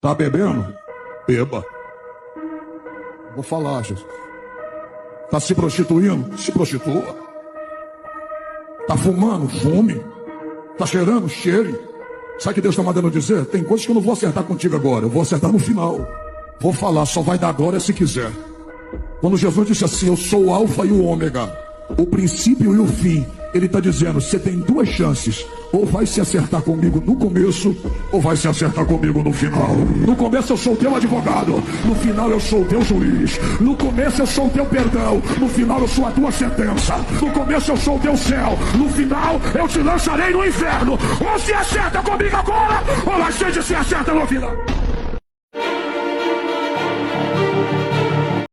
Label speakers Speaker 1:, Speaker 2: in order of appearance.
Speaker 1: Tá bebendo? Beba. Vou falar, Jesus. Tá se prostituindo? Se prostitua. Tá fumando? Fume. Tá cheirando? Cheire. Sabe o que Deus está mandando dizer? Tem coisas que eu não vou acertar contigo agora. Eu vou acertar no final. Vou falar, só vai dar glória se quiser. Quando Jesus disse assim, eu sou o alfa e o ômega, o princípio e o fim, ele está dizendo, você tem duas chances. Ou vai se acertar comigo no começo, ou vai se acertar comigo no final. No começo eu sou o teu advogado, no final eu sou o teu juiz. No começo eu sou o teu perdão, no final eu sou a tua sentença. No começo eu sou o teu céu, no final eu te lançarei no inferno. Ou se acerta comigo agora, ou a gente se acerta no final.